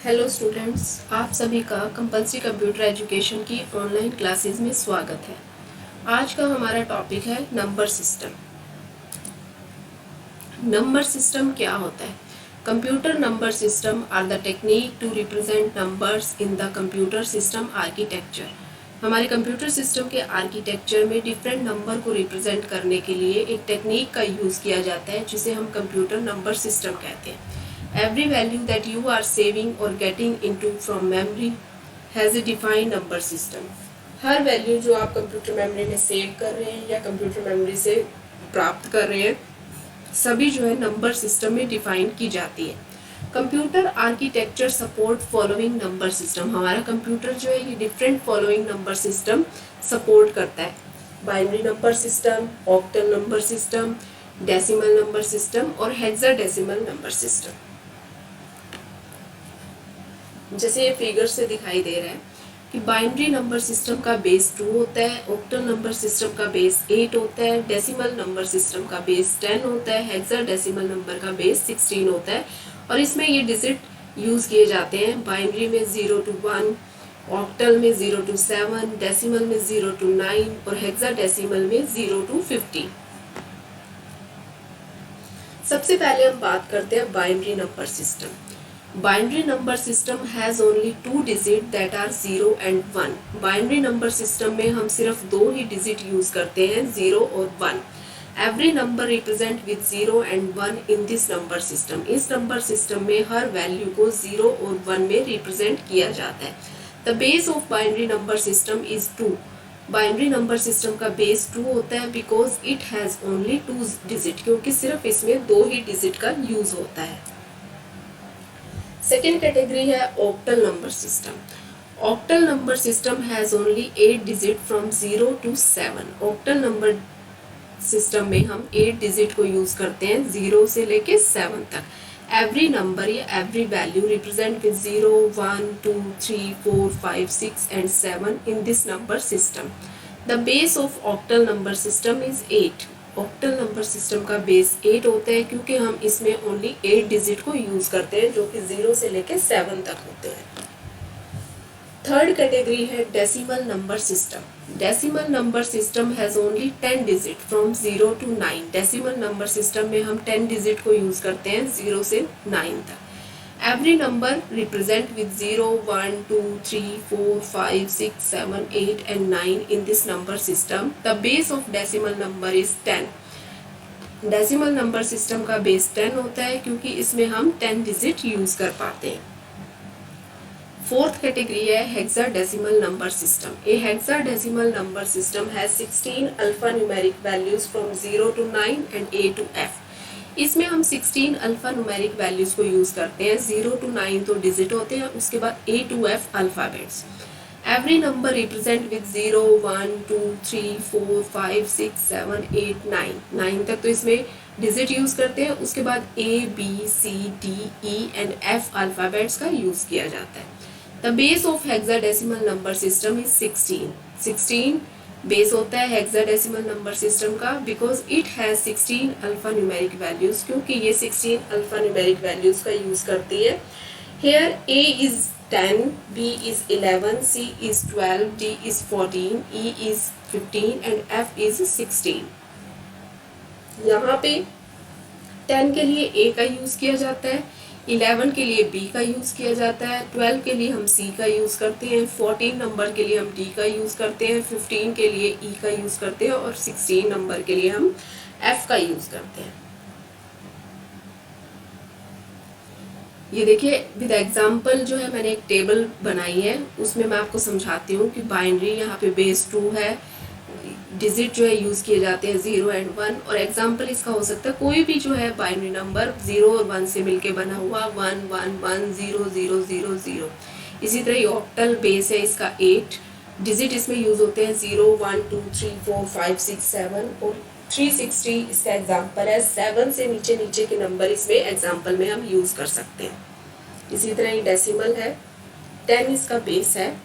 Hello students, आप सभी का कंपल्सरी कंप्यूटर एजुकेशन की ऑनलाइन क्लासेस में स्वागत है। आज का हमारा टॉपिक है नंबर सिस्टम। नंबर सिस्टम क्या होता है? Computer number system are the technique to represent numbers in the computer system architecture. हमारे कंप्यूटर सिस्टम के आर्किटेक्चर में डिफरेंट नंबर को रिप्रेजेंट करने के लिए एक टेक्निक का यूज़ किया जाता है जिसे हम कंप्यूटर नंबर सिस्टम कहते हैं। Every value that you are saving or getting into from memory has a defined number system. Her value जो आप कंप्यूटर मेमोरी में सेव कर रहे हैं या कंप्यूटर मेमोरी से प्राप्त कर रहे हैं, सभी जो है नंबर सिस्टम में डिफाइन की जाती है। Computer architecture support following number system. हमारा कंप्यूटर जो है ये different following number system support करता है। Binary number system, octal number system, decimal number system और हेक्साडेसिमल नंबर सिस्टम। जैसे ये फिगर से दिखाई दे रहा है कि बाइनरी नंबर सिस्टम का बेस 2 होता है, ऑक्टल नंबर सिस्टम का बेस 8 होता है, डेसिमल नंबर सिस्टम का बेस 10 होता है, हेक्साडेसिमल नंबर का बेस 16 होता है और इसमें ये डिजिट यूज़ किए जाते हैं। बाइनरी में 0 to 1, ऑक्टल में 0 to 7, डेसिमल में 0 to 9 और हेक्साडेसिमल में 0 to 15। सबसे पहले हम बात करते हैं binary number system. Binary number system has only 2 digits that are 0 and 1. Binary number system में हम सिर्फ 2 ही डिजिट यूज करते हैं, 0 और 1. Every number represent with 0 and 1 in this number system. इस नंबर सिस्टम में हर वैल्यू को 0 और 1 में रिप्रेजेंट किया जाता है। The base of binary number system is 2. Binary number system का बेस 2 होता है because it has only 2 digit, क्योंकि सिर्फ इसमें 2 ही डिजिट का यूज होता है। सेकेंड कैटेगरी है octal number system. Octal number system has only 8 digit from 0 to 7। Octal number system में हम 8 डिजिट को यूज करते हैं 0 से लेके 7 तक। एवरी नंबर या every value represent with 0, 1, 2, 3, 4, 5, 6 and 7 in this number system. The base of octal number system is 8. Octal number system का बेस 8 होता है क्योंकि हम इसमें ओनली 8 डिजिट को यूज करते हैं जो कि 0 से लेकर 7 तक होते हैं। थर्ड कैटेगरी है decimal number system. Decimal number system has only 10 digit from 0 to 9। Decimal number system में हम 10 डिजिट को यूज करते हैं 0 से 9 तक। Every number represent with 0, 1, 2, 3, 4, 5, 6, 7, 8 and 9 in this number system. The base of decimal number is 10. Decimal number system का base 10 होता है क्योंकि इसमें हम 10 डिजिट यूज कर पाते हैं। फोर्थ कैटेगरी है hexadecimal number system. A hexadecimal number system has 16 alphanumeric values from 0 to 9 and A to F। इसमें हम 16 अल्फा न्यूमेरिक वैल्यूज को यूज करते हैं। 0 to 9 तो डिजिट होते हैं, उसके बाद A to F alphabets. Every number represent with 0, 1, 2, 3, 4, 5, 6, 7, 8, 9 तक तो इसमें डिजिट यूज करते हैं। उसके बाद A, B, C, D, E and F alphabets का यूज किया जाता है। The base of hexadecimal number system is 16। 16 base होता है हेक्साडेसिमल नंबर सिस्टम का because it has 16 alphanumeric values, क्योंकि ये 16 अल्फा न्यूमेरिक वैल्यूज का यूज करती है। Here A is 10, B is 11, C is 12, D is 14, E is 15 and F is 16। यहाँ पे 10 के लिए A का यूज किया जाता है, 11 के लिए B का यूज किया जाता है, 12 के लिए हम C का यूज करते हैं, 14 नंबर के लिए हम D का यूज करते हैं, 15 के लिए E का यूज करते हैं और 16 नंबर के लिए हम F का यूज करते हैं। ये देखिए विद एग्जाम्पल जो है मैंने एक टेबल बनाई है, उसमें मैं आपको समझाती हूँ कि बाइनरी यहाँ पे बेस 2 है, डिजिट जो है यूज किए जाते हैं 0 and 1 और एग्जाम्पल इसका हो सकता है कोई भी जो है बाइनरी नंबर 0 और 1 से मिलके बना हुआ 1 1 1 0 0 0 0। इसी तरह ये ऑक्टल बेस है इसका 8 डिजिट इसमें यूज होते हैं 0 1 2 3 4 5 6 7 और 360 इसका एग्जाम्पल है। 7 से नीचे नीचे के नंबर इसमें एग्जाम्पल में हम यूज कर सकते हैं। इसी तरह ये डेसिमल है, 10 इसका बेस है,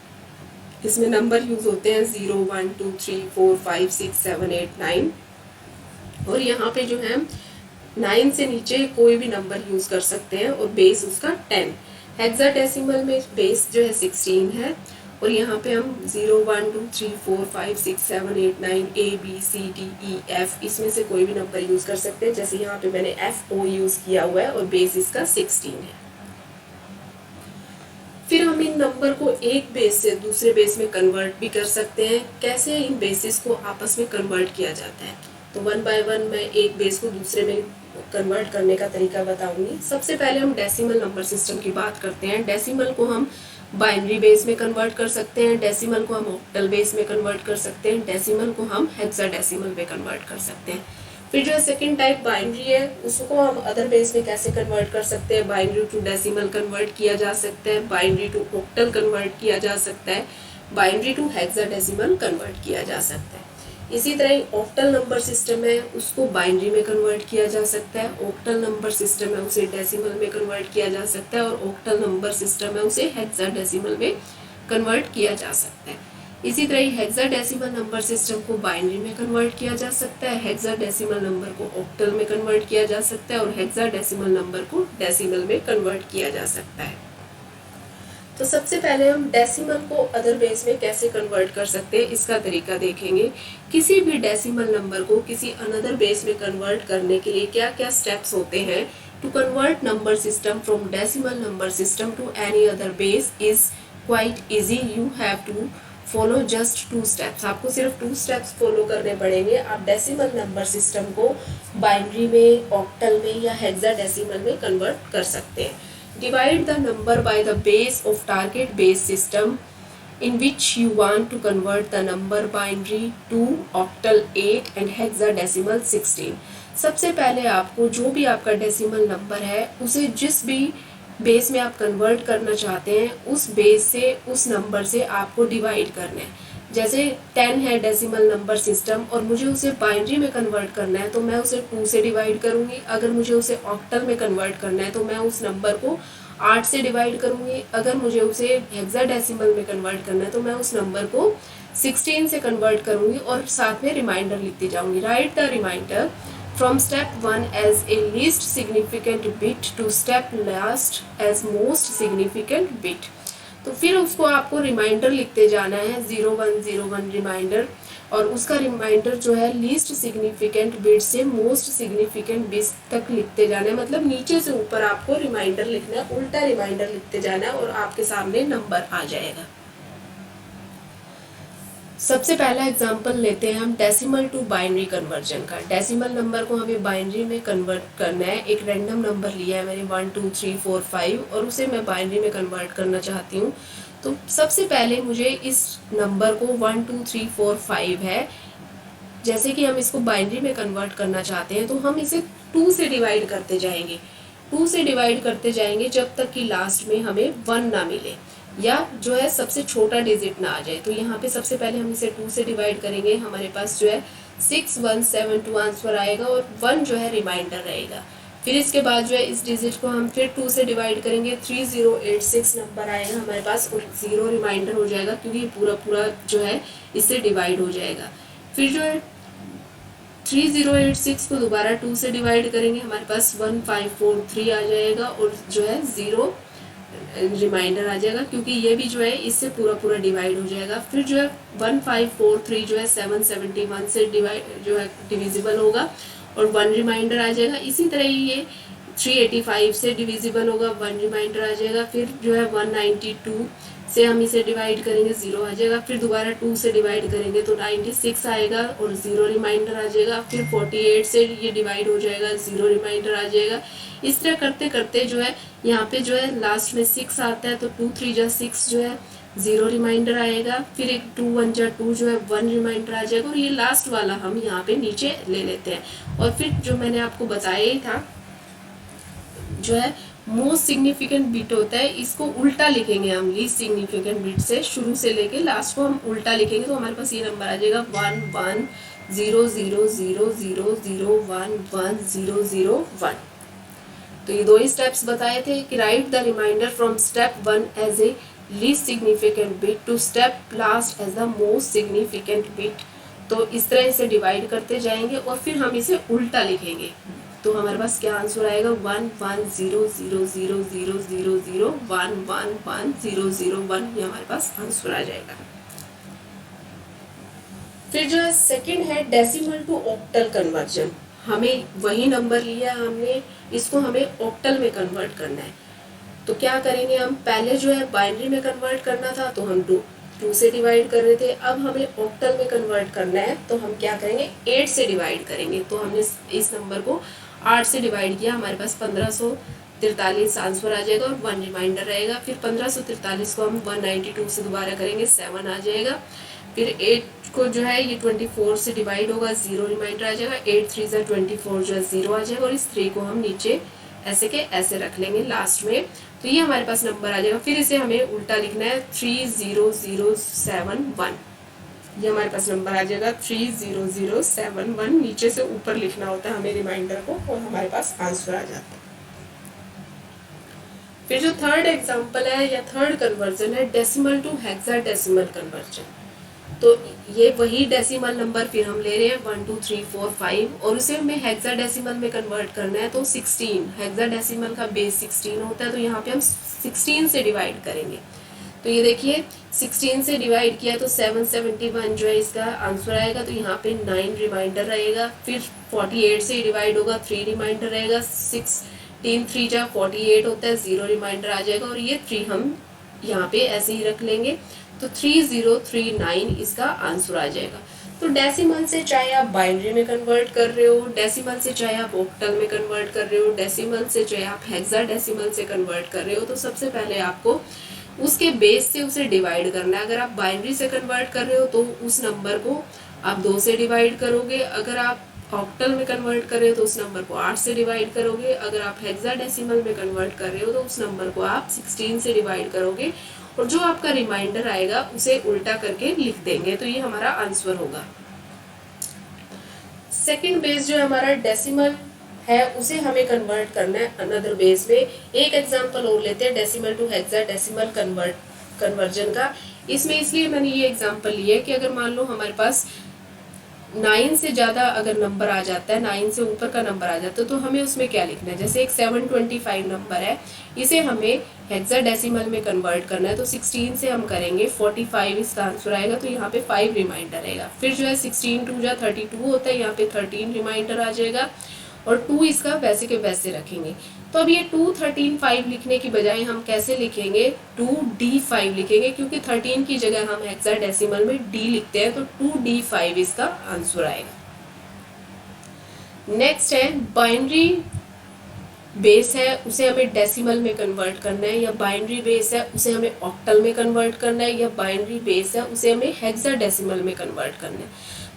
इसमें नंबर यूज होते हैं 0 1 2 3 4 5 6 7 8 9 और यहाँ पे जो है 9 से नीचे कोई भी नंबर यूज कर सकते हैं और बेस उसका 10। हेक्साडेसिमल में बेस जो है 16 है और यहाँ पे हम 0 1 2 3 4 5 6 7 8 9 ABCDEF इसमें से कोई भी नंबर यूज़ कर सकते हैं। जैसे यहाँ पे मैंने FO यूज़ किया हुआ है और बेस इसका 16 है। फिर हम इन नंबर को एक बेस से दूसरे बेस में कन्वर्ट भी कर सकते हैं। कैसे इन बेसिस को आपस में कन्वर्ट किया जाता है, तो वन बाय वन मैं एक बेस को दूसरे में कन्वर्ट करने का तरीका बताऊंगी। सबसे पहले हम डेसिमल नंबर सिस्टम की बात करते हैं। डेसिमल को हम बाइनरी बेस में कन्वर्ट कर सकते हैं, डेसिमल को हम ऑक्टल बेस में कन्वर्ट कर सकते हैं, डेसिमल को हम हेक्साडेसिमल में कन्वर्ट कर सकते हैं। फिर जो सेकंड टाइप बाइनरी है उसको हम अदर बेस में कैसे कन्वर्ट कर सकते हैं। बाइनरी टू डेसिमल कन्वर्ट किया जा सकता है, बाइनरी टू ऑक्टल कन्वर्ट किया जा सकता है, बाइनरी टू हेक्साडेसिमल कन्वर्ट किया जा सकता है। इसी तरह ऑक्टल नंबर सिस्टम है उसको बाइनरी में कन्वर्ट किया जा सकता है, ऑक्टल नंबर सिस्टम है उसे डेसिमल में कन्वर्ट किया जा सकता है और ऑक्टल नंबर सिस्टम है उसे हेक्साडेसिमल में कन्वर्ट किया जा सकता है। इसी तरह हेक्साडेसिमल नंबर सिस्टम को बाइनरी में कन्वर्ट किया जा सकता है, हेक्साडेसिमल नंबर को ऑक्टल में कन्वर्ट किया जा सकता है और हेक्साडेसिमल नंबर को डेसिमल में कन्वर्ट किया जा सकता है। तो सबसे पहले हम डेसिमल को अदर बेस में कैसे कन्वर्ट कर सकते हैं इसका तरीका देखेंगे। किसी भी डेसिमल नंबर को किसी अनदर बेस में कन्वर्ट करने के लिए क्या क्या स्टेप्स होते हैं। To convert number system from decimal number system to any other base is quite easy. You have to follow just 2 steps. आपको सिर्फ 2 स्टेप्स फॉलो करने पड़ेंगे। आप डेसिमल नंबर सिस्टम को बाइनरी में, ऑक्टल में या हेक्साडेसिमल में कन्वर्ट कर सकते हैं। Divide the number by the base of target base system in which you want to convert the number binary to octal 8 and hexadecimal 16। सबसे पहले आपको जो भी आपका डेसिमल नंबर है उसे जिस भी बेस में आप कन्वर्ट करना चाहते हैं उस बेस से, उस नंबर से आपको डिवाइड करना है। जैसे 10 है डेसिमल नंबर सिस्टम और मुझे उसे बाइनरी में कन्वर्ट करना है तो मैं उसे 2 से डिवाइड करूंगी। अगर मुझे उसे ऑक्टल में कन्वर्ट करना है तो मैं उस नंबर को 8 से डिवाइड करूंगी। अगर मुझे उसे हेक्साडेसिमल में कन्वर्ट करना है तो मैं उस नंबर को 16 से कन्वर्ट करूंगी और साथ में रिमाइंडर लिखती जाऊंगी। Write the remainder from step 1 as a least significant bit to step last as most significant bit. तो फिर उसको आपको रिमाइंडर लिखते जाना है 0101 रिमाइंडर और उसका रिमाइंडर जो है लीस्ट सिग्निफिकेंट बिट से मोस्ट सिग्निफिकेंट बिट तक लिखते जाना है। मतलब नीचे से ऊपर आपको रिमाइंडर लिखना है, उल्टा रिमाइंडर लिखते जाना है और आपके सामने नंबर आ जाएगा। सबसे पहला एग्जांपल लेते हैं हम डेसिमल टू बाइनरी कन्वर्जन का। डेसिमल नंबर को हमें बाइनरी में कन्वर्ट करना है। एक रैंडम नंबर लिया है मैंने 1 2 3 4 5 और उसे मैं बाइनरी में कन्वर्ट करना चाहती हूँ। तो सबसे पहले मुझे इस नंबर को 1 2 3 4 5 है, जैसे कि हम इसको बाइनरी में कन्वर्ट करना चाहते हैं तो हम इसे 2 से डिवाइड करते जाएंगे। 2 से डिवाइड करते जाएंगे जब तक कि लास्ट में हमें 1 ना मिले या जो है सबसे छोटा डिजिट ना आ जाए। तो यहाँ पे सबसे पहले हम इसे 2 से डिवाइड करेंगे, हमारे पास जो है 6172 आंसर आएगा और 1 जो है रिमाइंडर रहेगा। फिर इसके बाद जो है इस डिजिट को हम फिर 2 से डिवाइड करेंगे, 3086 नंबर आएगा हमारे पास और 0 रिमाइंडर हो जाएगा क्योंकि पूरा जो है इससे डिवाइड हो जाएगा। फिर जो है 3086 को दोबारा 2 से डिवाइड करेंगे, हमारे पास 1543 आ जाएगा और जो है 0 रिमाइंडर आ जाएगा क्योंकि ये भी जो है इससे पूरा डिवाइड हो जाएगा। फिर जो है 1543 जो है 771 से डिवाइड जो है डिविजिबल होगा और 1 रिमाइंडर आ जाएगा। इसी तरह ही ये 385 से डिविजिबल होगा, 1 रिमाइंडर आ जाएगा। फिर जो है 192 से हम इसे डिवाइड करेंगे, 0 आ जाएगा। फिर दोबारा 2 से डिवाइड करेंगे तो 96 आएगा और 0 रिमाइंडर आ जाएगा। फिर 48 से ये डिवाइड हो जाएगा, 0 रिमाइंडर आ जाएगा। इस तरह करते करते जो है यहाँ पे जो है लास्ट में 6 आता है तो 2 3 जा 6 जो है 0 रिमाइंडर आएगा। फिर एक 2 1 जा 2 जो है 1 रिमाइंडर आ जाएगा और ये लास्ट वाला हम यहाँ पे नीचे ले लेते हैं। और फिर जो मैंने आपको बताया ही था जो है मोस्ट सिग्निफिकेंट बिट होता है, इसको उल्टा लिखेंगे हम। लीस्ट सिग्निफिकेंट बिट से शुरू से लेके लास्ट को हम उल्टा लिखेंगे तो हमारे पास ये नंबर आ जाएगा 1 1 0 0 0 0 0 1 1 0 0 1। तो ये 2 ही स्टेप्स बताए थे कि write the remainder from step 1 as a least significant bit to step last as the most significant bit. तो इस तरह इसे डिवाइड करते जाएंगे और फिर हम इसे उल्टा लिखेंगे। तो हमारे पास क्या आंसर आएगा 1100000011111001, ये हमारे पास आंसर आ जाएगा। फिर जो है सेकंड है डेसिमल टू ऑक्टल कन्वर्जन। हमें वही नंबर लिया हमने, इसको हमें ऑक्टल में कन्वर्ट करना है। तो क्या करेंगे हम, पहले जो है बाइनरी में कन्वर्ट करना था तो हम टू से डिवाइड कर रहे थे, अब हमें ऑक्टल में कन्वर्ट करना है तो हम क्या करेंगे 8 से डिवाइड करेंगे। तो हमने इस नंबर को 8 से डिवाइड किया, हमारे पास 1543 आंसर आ जाएगा और 1 रिमाइंडर रहेगा। फिर 1543 को हम 192 से दोबारा करेंगे, 7 आ जाएगा। फिर 8 को जो है ये 24 से डिवाइड होगा, 0 रिमाइंडर आ जाएगा। 8 3 ज़ा 24 जो है 0 आ जाएगा और इस 3 को हम नीचे ऐसे के ऐसे रख लेंगे लास्ट में, तो ये हमारे पास नंबर आ जाएगा। फिर इसे हमें उल्टा लिखना है 30071, ये हमारे पास नंबर आ जाएगा 30071। नीचे से ऊपर लिखना होता है हमें रिमाइंडर को और हमारे पास आंसर आ जाता है। फिर जो थर्ड एग्जांपल है या थर्ड कन्वर्जन है डेसिमल टू हेक्साडेसिमल कन्वर्जन। तो ये वही डेसिमल नंबर फिर हम ले रहे हैं 1 2 3 4 5 और उसे हमें हेक्साडेसिमल में कन्वर्ट करना है। तो 16, हेक्साडेसिमल का बेस 16 होता है, तो यहाँ पे हम 16 से डिवाइड करेंगे। तो ये देखिए 16 से डिवाइड किया तो 771 जो है इसका आंसर आएगा, तो यहाँ पे 9 रिमाइंडर रहेगा। फिर 48 से डिवाइड होगा, 3 रिमाइंडर रहेगा। 16 3 जा 48 होता है, 0 रिमाइंडर आ जाएगा और ये 3 हम यहाँ पे ऐसे ही रख लेंगे, तो 3039 इसका आंसर आ जाएगा। तो डेसिमल से चाहे आप बाइनरी में कन्वर्ट कर रहे हो, डेसिमल से चाहे आप ऑक्टल में कन्वर्ट कर रहे हो, डेसिमल से चाहे आप हेक्साडेसिमल से कन्वर्ट कर रहे हो, तो सबसे पहले आपको उसके बेस से उसे डिवाइड करना है। अगर आप बाइनरी से कन्वर्ट कर रहे हो तो उस नंबर को आप 2 से डिवाइड करोगे, अगर आप ऑक्टल में कन्वर्ट कर रहे हो तो उस नंबर को 8 से डिवाइड करोगे, अगर आप हेक्साडेसिमल में कन्वर्ट कर रहे हो तो उस नंबर को आप 16 से डिवाइड करोगे और जो आपका रिमाइंडर आएगा उसे उल्टा करके लिख देंगे, तो ये हमारा आंसर होगा। सेकंड बेस जो हमारा डेसिमल है उसे हमें कन्वर्ट करना है अनदर बेस में। एक एग्जांपल और लेते हैं डेसिमल टू हेक्साडेसिमल कन्वर्जन का। इसमें इसलिए मैंने ये एग्जांपल लिया है कि अगर मान लो हमारे पास 9 से ज़्यादा अगर नंबर आ जाता है, 9 से ऊपर का नंबर आ जाता है, तो हमें उसमें क्या लिखना है। जैसे एक 725 नंबर है, इसे हमें हेक्साडेसिमल में कन्वर्ट करना है, तो 16 से हम करेंगे 45 इसका आंसर आएगा, तो यहाँ पे 5 रिमाइंडर रहेगा। फिर जो है 16 2 जा 32 होता है, यहाँ पे 13 रिमाइंडर आ जाएगा और 2 इसका वैसे के वैसे रखेंगे। तो अब ये 2 13 5 लिखने की बजाय हम कैसे लिखेंगे 2D5 लिखेंगे, क्योंकि 13 की जगह हम हेक्साडेसिमल में D लिखते हैं, तो 2D5 इसका आंसर आएगा। नेक्स्ट है बाइनरी बेस है उसे हमें डेसिमल में कन्वर्ट करना है, या बाइनरी बेस है उसे हमें ऑक्टल में कन्वर्ट करना है, या बाइनरी बेस है उसे हमें हेक्साडेसिमल में कन्वर्ट करना है।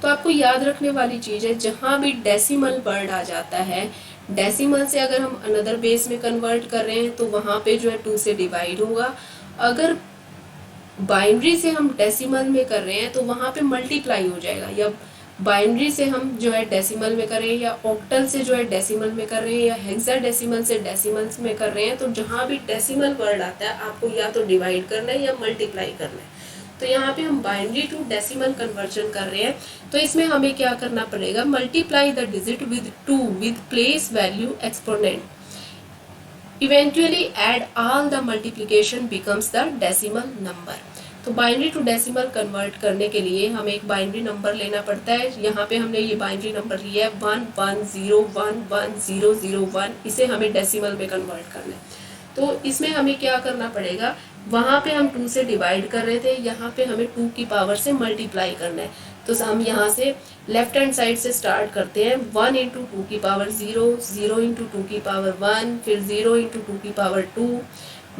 तो आपको याद रखने वाली चीज़ है, जहाँ भी डेसिमल वर्ड आ जाता है, डेसिमल से अगर हम अनदर बेस में कन्वर्ट कर रहे हैं तो वहाँ पे जो है 2 से डिवाइड होगा। अगर बाइनरी से हम डेसिमल में कर रहे हैं तो वहाँ पे मल्टीप्लाई हो जाएगा, या बाइनरी से हम जो है डेसिमल में कर रहे हैं, या ऑक्टल से जो है डेसिमल में कर रहे हैं, या हेक्साडेसिमल से डेसिमल में कर रहे हैं, तो जहाँ भी डेसिमल वर्ड आता है आपको या तो डिवाइड करना है या मल्टीप्लाई करना है। तो यहाँ पे हम बाइनरी टू डेसिमल कन्वर्जन कर रहे हैं, तो इसमें हमें क्या करना पड़ेगा, multiply the digit with 2 with place value exponent, eventually add all the multiplication becomes the decimal number. तो बाइनरी टू डेसिमल कन्वर्ट करने के लिए हमें एक बाइनरी नंबर लेना पड़ता है। यहाँ पे हमने ये बाइनरी नंबर लिया है 11011001, इसे हमें डेसिमल में कन्वर्ट करना है। तो इसमें हमें क्या करना पड़ेगा, वहाँ पे हम 2 से डिवाइड कर रहे थे, यहाँ पे हमें 2 की पावर से मल्टीप्लाई करना है। तो हम यहाँ से लेफ्ट हैंड साइड से स्टार्ट करते हैं, 1 इंटू 2 की पावर 0, 0 इंटू 2 की पावर 1, फिर 0 इंटू 2 की पावर 2,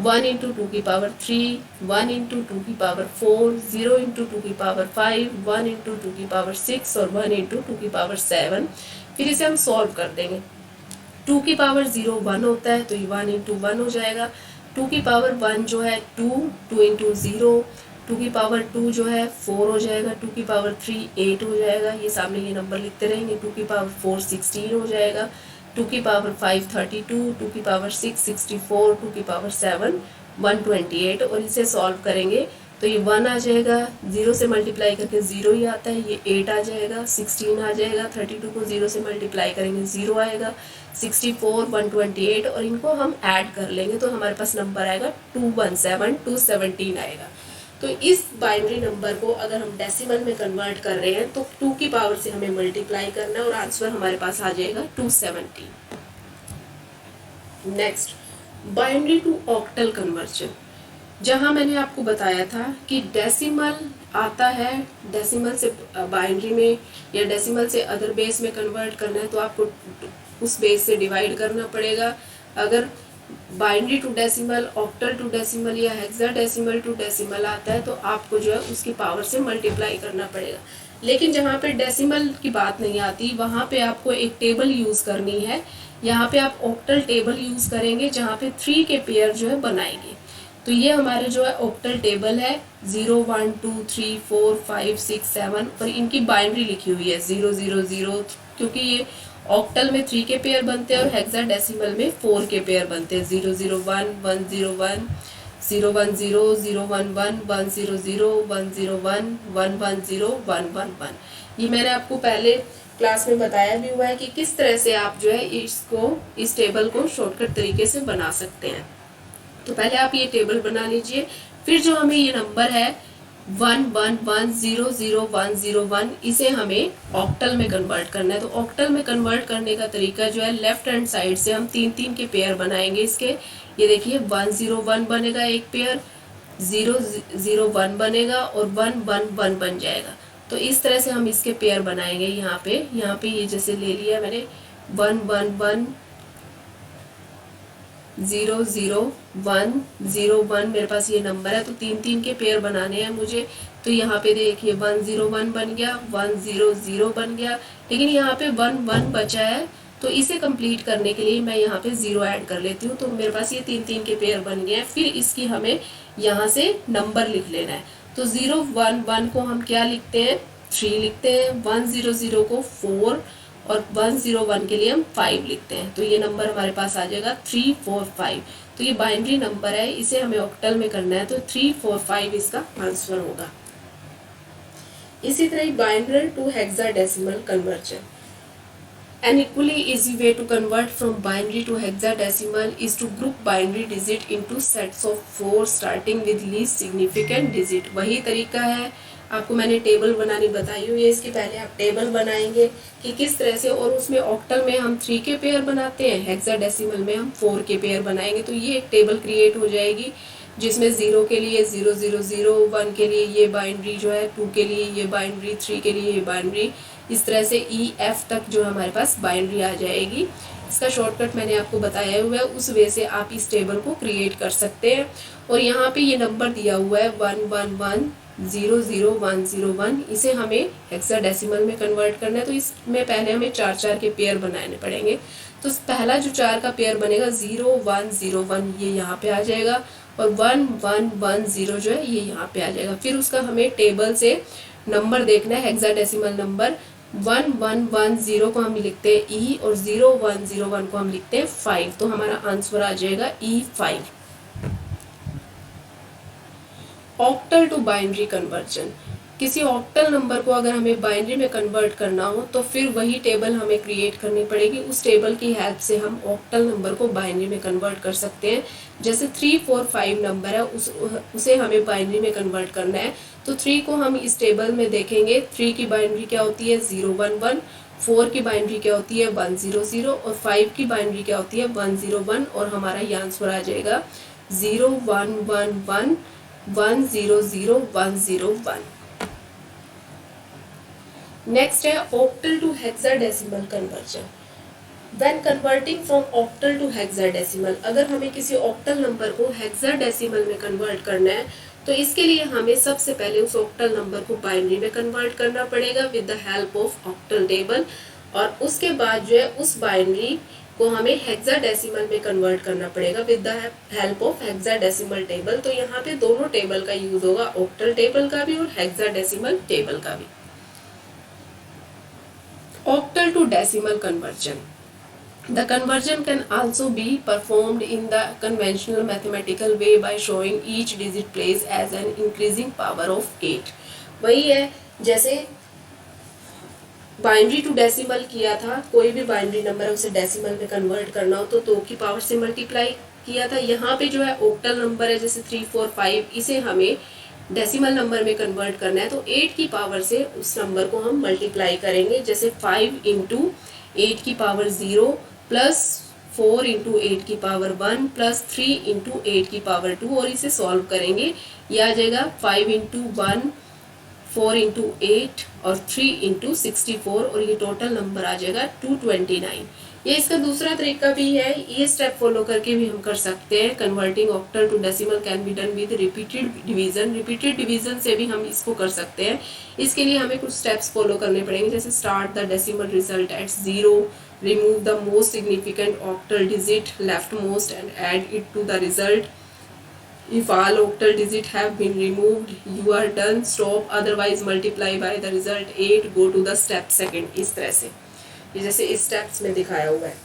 1 इंटू 2 की पावर 3, 1 इंटू 2 की पावर 4, 0 इंटू 2 की पावर 5, 1 इंटू 2 की पावर 6 और 1 इंटू 2 की पावर 7। फिर इसे हम सॉल्व कर देंगे। 2 की पावर 0 1 होता है, तो ये 1 इंटू 1 हो जाएगा। 2 की पावर 1 जो है 2, 2 इंटू 0, 2 की पावर 2 जो है 4 हो जाएगा, 2 की पावर 3 8 हो जाएगा, ये सामने ये नंबर लिखते रहेंगे। 2 की पावर 4 16 हो जाएगा, 2 की पावर 5 32, 2 की पावर 6 64, 2 की पावर 7 128, और इसे सॉल्व करेंगे तो ये 1 आ जाएगा, 0 से मल्टीप्लाई करके 0 ही आता है, ये 8 आ जाएगा, 16 आ जाएगा, 32 को 0 से मल्टीप्लाई करेंगे 0 आएगा, 64, 128 और इनको हम ऐड कर लेंगे तो हमारे पास नंबर आएगा 217, 217 आएगा। तो इस बाइनरी नंबर को अगर हम डेसिमल में कन्वर्ट कर रहे हैं तो 2 की पावर से हमें मल्टीप्लाई करना है और आंसर हमारे पास आ जाएगा 217। Next, binary to octal conversion. जहां मैंने आपको बताया था कि डेसिमल आता है, डेसिमल से बाइनरी में या डेसिमल से अदर बेस में कन्वर्ट करना है तो आपको उस बेस से डिवाइड करना पड़ेगा। अगर binary to decimal, octal to decimal या हेक्साडेसिमल टू डेसिमल आता है तो आपको जो है उसकी पावर से मल्टीप्लाई करना पड़ेगा। लेकिन जहाँ पे डेसिमल की बात नहीं आती वहाँ पे आपको एक टेबल यूज़ करनी है। यहाँ पे आप ऑक्टल टेबल यूज़ करेंगे जहाँ पे 3 के पेयर जो है बनाएंगे। तो ये हमारे जो है ऑक्टल टेबल है, 0, 1, 2, 3, 4, 5, 6, 7 और इनकी बाइनरी लिखी हुई है 0, 0, 0, क्योंकि ये ऑक्टल में 3 के पेयर बनते हैं और हेक्साडेसिमल में 4 के पेयर बनते हैं, 0, 0, 1, 1, 0, 1, 0, 1, 0, 0, 1, 1, 1, 0, 0, 1, 0, 1, 1, 1, 0, 1, 1, 1। ये मैंने आपको पहले क्लास में बताया भी हुआ है कि किस तरह से आप जो है इस टेबल को शॉर्टकट तरीके से बना सकते हैं। तो पहले आप ये टेबल बना लीजिए, फिर जो हमें ये नंबर है 1, 1, 1, 0, 0, 1, 0, 1 इसे हमें ऑक्टल में कन्वर्ट करना है। तो ऑक्टल में कन्वर्ट करने का तरीका जो है लेफ्ट हैंड साइड से हम 3 के पेयर बनाएंगे इसके। ये देखिए 1, 0, 1 बनेगा एक पेयर, 0, 0, 1 बनेगा और 1, 1, 1 बन जाएगा। तो इस तरह से हम इसके पेयर बनाएंगे। यहाँ पे ये जैसे ले लिया मैंने 1, 1, 1, 0, 0, 1, 0, 1 मेरे पास ये नंबर है। तो 3 के पेयर बनाने हैं मुझे। तो यहाँ पे देखिए 1, 0, 1 बन गया, 1, 0, 0 बन गया, लेकिन यहाँ पे 1, 1 बचा है। तो इसे कंप्लीट करने के लिए मैं यहाँ पे 0 ऐड कर लेती हूँ। तो मेरे पास ये 3 के पेयर बन गए हैं। फिर इसकी हमें यहाँ से नंबर लिख लेना है। तो 0, 1, 1 को हम क्या लिखते हैं, 3 लिखते हैं, 1, 0, 0 को 4 और 1, 0, 1 के लिए हम 5 लिखते हैं। तो ये नंबर हमारे पास आ जाएगा 3, 4, 5। तो ये बाइनरी नंबर है, इसे हमें ऑक्टल में करना है तो 3, 4, 5 इसका आंसर होगा। इसी तरह binary to hexadecimal conversion. An equally easy way to convert from binary to hexadecimal is to group binary digit into sets of 4 starting with least significant digit। वही तरीका है, आपको मैंने टेबल बनानी बताई हुई है। इसके पहले आप टेबल बनाएंगे कि किस तरह से, और उसमें ऑक्टल में हम 3 के पेयर बनाते हैं, हेक्साडेसिमल में हम 4 के पेयर बनाएंगे। तो ये एक टेबल क्रिएट हो जाएगी जिसमें 0 के लिए 0, 0, 0, 1 के लिए ये बाइनरी जो है, 2 के लिए ये बाइनरी, 3 के लिए ये बाइनरी, इस तरह से EF तक जो हमारे पास बाइनरी आ जाएगी। इसका शॉर्टकट मैंने आपको बताया हुआ है, उस वे से आप इस टेबल को क्रिएट कर सकते हैं। और यहाँ पे ये नंबर दिया हुआ है 1, 1, 1, 0, 0, 1, 0, 1, इसे हमें हेक्साडेसिमल में कन्वर्ट करना है। तो इसमें पहले हमें 4 के पेयर बनाने पड़ेंगे। तो पहला जो 4 का पेयर बनेगा 0, 1, 0, 1 ये यहाँ पे आ जाएगा और 1, 1, 1, 0 जो है ये यहाँ पे आ जाएगा। फिर उसका हमें टेबल से नंबर देखना है, हेक्साडेसिमल नंबर 1, 1, 1, 0 को हम लिखते हैं E और 0, 1, 0, 1 को हम लिखते हैं 5। तो हमारा आंसर आ जाएगा E5। Octal to binary conversion. किसी ऑक्टल नंबर को अगर हमें बाइनरी में कन्वर्ट करना हो तो फिर वही टेबल हमें क्रिएट करनी पड़ेगी। उस टेबल की हेल्प से हम ऑक्टल नंबर को बाइनरी में कन्वर्ट कर सकते हैं। जैसे 3, 4, 5 नंबर है, उसे हमें बाइनरी में कन्वर्ट करना है। तो 3 को हम इस टेबल में देखेंगे, 3 की बाइनरी क्या होती है 0, 1, 1, 4 की बाइनरी क्या होती है 1, 0, 0 और 5 की बाइनरी क्या होती है 1, 0, 1 और हमारा ये आंसर आ जाएगा 0, 1, 1, 1, 1, 0, 0, 1, 0, 1। नेक्स्ट है octal to hexadecimal conversion. When converting from octal to hexadecimal, अगर हमें किसी ऑक्टल नंबर को हेक्साडेसिमल में कन्वर्ट करना है तो इसके लिए हमें सबसे पहले उस ऑक्टल नंबर को बाइनरी में कन्वर्ट करना पड़ेगा with the help of octal table, और उसके बाद जो है उस बाइनरी को हमें हेक्साडेसिमल में कन्वर्ट करना पड़ेगा with the help of hexadecimal table. तो यहाँ पे दोनों टेबल का यूज होगा, ऑक्टल टेबल का भी और हेक्साडेसिमल टेबल का भी। Octal to decimal conversion. The conversion can also be performed in the conventional mathematical way by showing each digit place as an increasing power of 8. वही है जैसे बाइनरी टू डेसिमल किया था, कोई भी बाइनरी नंबर है उसे डेसिमल में कन्वर्ट करना हो तो 2 की पावर से मल्टीप्लाई किया था। यहाँ पे जो है ऑक्टल नंबर है जैसे 3, 4, 5, इसे हमें डेसिमल नंबर में कन्वर्ट करना है तो 8 की पावर से उस नंबर को हम मल्टीप्लाई करेंगे। जैसे 5 इंटू 8 की पावर 0 प्लस 4 इंटू 8 की पावर 1 प्लस 3 इंटू 8 की पावर 2 और इसे सॉल्व करेंगे। ये आ जाएगा 5 इंटू 1, 4 इंटू 8 और 3 इंटू 64 और ये टोटल नंबर आ जाएगा 229। ये इसका दूसरा तरीका भी है, ये स्टेप फॉलो करके भी हम कर सकते हैं। Converting octal to decimal can be done with repeated division. Repeated division से भी हम इसको कर सकते हैं। इसके लिए हमें कुछ स्टेप्स फॉलो करने पड़ेंगे, जैसे start the decimal result at 0, remove the most significant octal digit leftmost and add it to the result. If all octal digits have been removed, you are done. Stop, otherwise multiply by the result 8. Go to the step second. इस तरह से, ये जैसे इस steps में दिखाया हुआ है,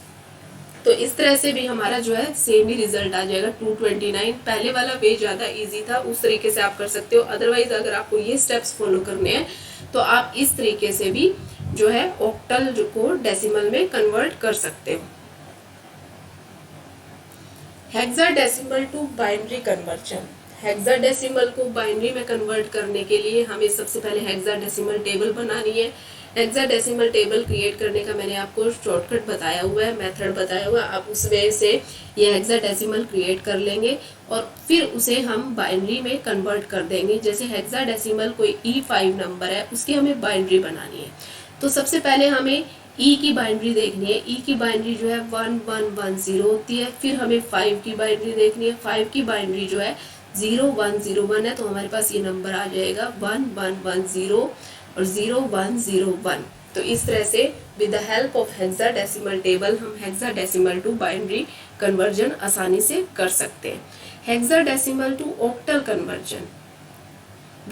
तो इस तरह से भी हमारा जो है सेम ही रिजल्ट आ जाएगा 229। पहले वाला वे ज़्यादा इजी था, उस तरीके से आप कर सकते हो। अदरवाइज अगर आपको ये स्टेप्स फॉलो करने हैं तो आप इस तरीके से भी जो है ऑक्टल को डेसिमल में कन्वर्ट कर सकते हो। Hexadecimal to binary conversion. Hexadecimal को बाइनरी में कन्वर्ट करने के लिए हमें सबसे पहले हेक्साडेसिमल टेबल बनानी है। हेक्साडेसिमल टेबल क्रिएट करने का मैंने आपको शॉर्टकट बताया हुआ है, मेथड बताया हुआ है। आप उसमें से ये हेक्साडेसिमल क्रिएट कर लेंगे और फिर उसे हम बाइनरी में कन्वर्ट कर देंगे। जैसे हेक्साडेसिमल कोई E5 नंबर है, उसकी हमें बाइनरी बनानी है। तो सबसे पहले हमें ई की बाइनरी देखनी है। ई की बाइनरी जो है 1110 होती है। फिर हमें 5 की बाइनरी देखनी है। 5 की बाइनरी जो है 0101 है, तो हमारे पास ये नंबर आ जाएगा 1110 और 0101। तो इस तरह से with the help of hexadecimal table हम हेक्साडेसिमल टू बाइनरी कन्वर्जन आसानी से कर सकते हैं। Hexadecimal to octal conversion.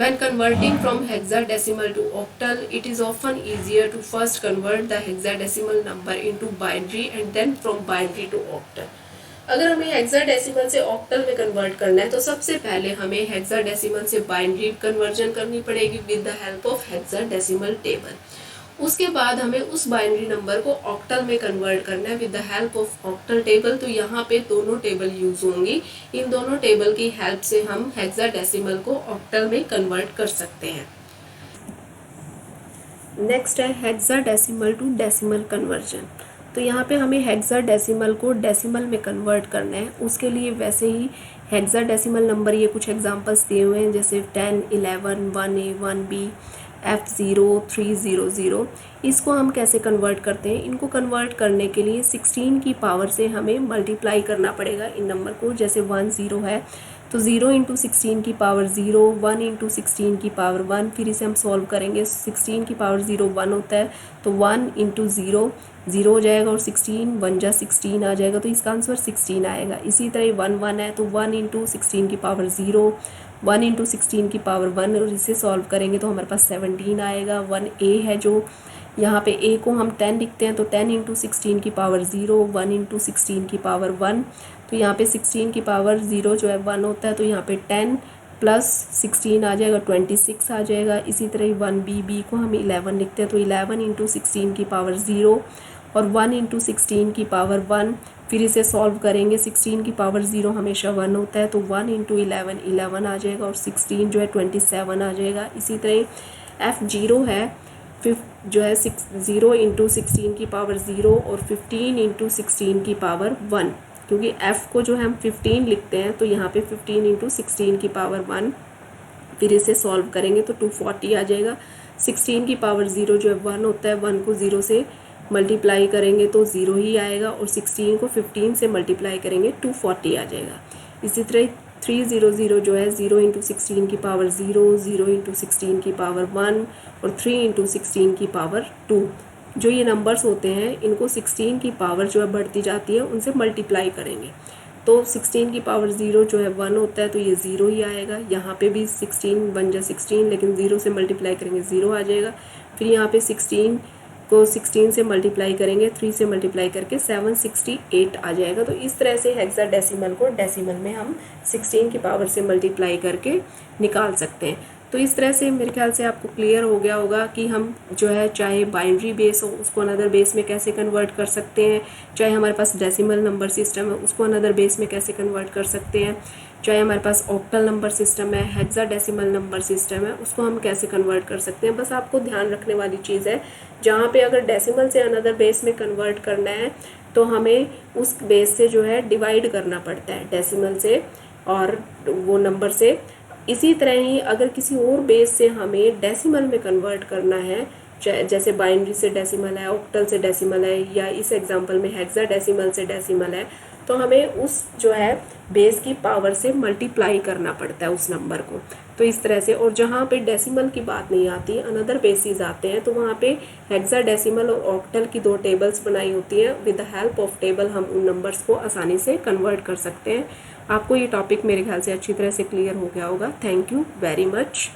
When converting from hexadecimal to octal, it is often easier to first convert the hexadecimal number into binary and then from binary to octal. अगर हमें hexadecimal से octal में convert करना है तो सबसे पहले हमें हेक्साडेसिमल से बाइनरी कन्वर्जन करनी पड़ेगी with the help of hexadecimal table. उसके बाद हमें उस बाइनरी नंबर को ऑक्टल में कन्वर्ट करना है with the help of octal table. तो यहाँ पे दोनों टेबल यूज होंगी। इन दोनों टेबल की हेल्प से हम हेक्साडेसिमल को ऑक्टल में कन्वर्ट कर सकते हैं। नेक्स्ट है हेक्साडेसिमल टू डेसिमल कन्वर्जन। तो यहाँ पे हमें हेक्साडेसिमल को डेसिमल में कन्वर्ट करना है। उसके लिए वैसे ही हेक्साडेसिमल नंबर ये कुछ एग्जांपल्स दिए हुए हैं, जैसे 10, 11, 1A, 1B, F0, 300। इसको हम कैसे कन्वर्ट करते हैं? इनको कन्वर्ट करने के लिए 16 की पावर से हमें मल्टीप्लाई करना पड़ेगा इन नंबर को। जैसे 10 है तो 0 इंटू 16 की पावर 0, 1 इंटू 16 की पावर 1। फिर इसे हम सॉल्व करेंगे। 16 की पावर 0 1 होता है, तो 1 इंटू 0 0 हो जाएगा और 16 1 जा 16 आ जाएगा, तो इसका आंसर 16 आएगा। इसी तरह 1 1 है तो 1 इंटू 16 की पावर 0, 1 इंटू 16 की पावर 1 और इसे सॉल्व करेंगे तो हमारे पास 17 आएगा। 1A है जो यहाँ पे A को हम 10 लिखते हैं, तो 10 इंटू 16 की पावर 0, 1 इंटू 16 की पावर 1। तो यहाँ पे 16 की पावर 0 जो है 1 होता है, तो यहाँ पे 10 प्लस 16 आ जाएगा, 26 आ जाएगा। इसी तरह 1B को हम 11 लिखते हैं, तो 11 इंटू 16 की पावर 0 और 1 इंटू 16 की पावर 1। फिर इसे सॉल्व करेंगे। 16 की पावर 0 हमेशा 1 होता है, तो 1 इंटू 11 11 आ जाएगा और 16 जो है 27 आ जाएगा। इसी तरह F0 है, जो है 0 इंटू 16 की पावर 0 और 15 इंटू 16 की पावर 1। क्योंकि F को जो है हम 15 लिखते हैं, तो यहाँ पे 15 इंटू 16 की पावर 1। फिर इसे सॉल्व करेंगे तो 240 आ जाएगा। 16 की पावर 0 जो है 1 होता है, 1 को 0 से मल्टीप्लाई करेंगे तो 0 ही आएगा और 16 को 15 से मल्टीप्लाई करेंगे 240 आ जाएगा। इसी तरह 300 जो है 0 इंटू 16 की पावर 0, 0 इंटू 16 की पावर 1 और 3 इंटू 16 की पावर 2। जो ये नंबर्स होते हैं इनको 16 की पावर जो है बढ़ती जाती है, उनसे मल्टीप्लाई करेंगे। तो 16 की पावर 0 जो है 1 होता है, तो ये 0 ही आएगा। यहाँ पे भी 16 1 जा 16, लेकिन 0 से मल्टीप्लाई करेंगे 0 आ जाएगा। फिर यहाँ पे 16 को 16 से मल्टीप्लाई करेंगे, 3 से मल्टीप्लाई करके 768 आ जाएगा। तो इस तरह से हेक्साडेसिमल को डेसिमल में हम 16 की पावर से मल्टीप्लाई करके निकाल सकते हैं। तो इस तरह से मेरे ख्याल से आपको क्लियर हो गया होगा कि हम जो है चाहे बाइनरी बेस हो उसको अनदर बेस में कैसे कन्वर्ट कर सकते हैं, चाहे हमारे पास डेसिमल नंबर सिस्टम है उसको अनदर बेस में कैसे कन्वर्ट कर सकते हैं, चाहे हमारे पास ऑक्टल नंबर सिस्टम है, हेक्साडेसिमल नंबर सिस्टम है, उसको हम कैसे कन्वर्ट कर सकते हैं। बस आपको ध्यान रखने वाली चीज़ है, जहाँ पे अगर डेसिमल से अनदर बेस में कन्वर्ट करना है तो हमें उस बेस से जो है डिवाइड करना पड़ता है, डेसिमल से और वो नंबर से। इसी तरह ही अगर किसी और बेस से हमें डेसिमल में कन्वर्ट करना है, जैसे बाइनरी से डेसिमल है, ऑक्टल से डेसिमल है, या इस एग्जांपल में हेक्साडेसिमल से डेसिमल है, तो हमें उस जो है बेस की पावर से मल्टीप्लाई करना पड़ता है उस नंबर को। तो इस तरह से, और जहाँ पे डेसिमल की बात नहीं आती, अनदर बेसिस आते हैं, तो वहाँ पे हेक्साडेसिमल और ऑक्टल की 2 टेबल्स बनाई होती हैं। With the help of table हम उन नंबर्स को आसानी से कन्वर्ट कर सकते हैं। आपको ये टॉपिक मेरे ख्याल से अच्छी तरह से क्लियर हो गया होगा। Thank you very much.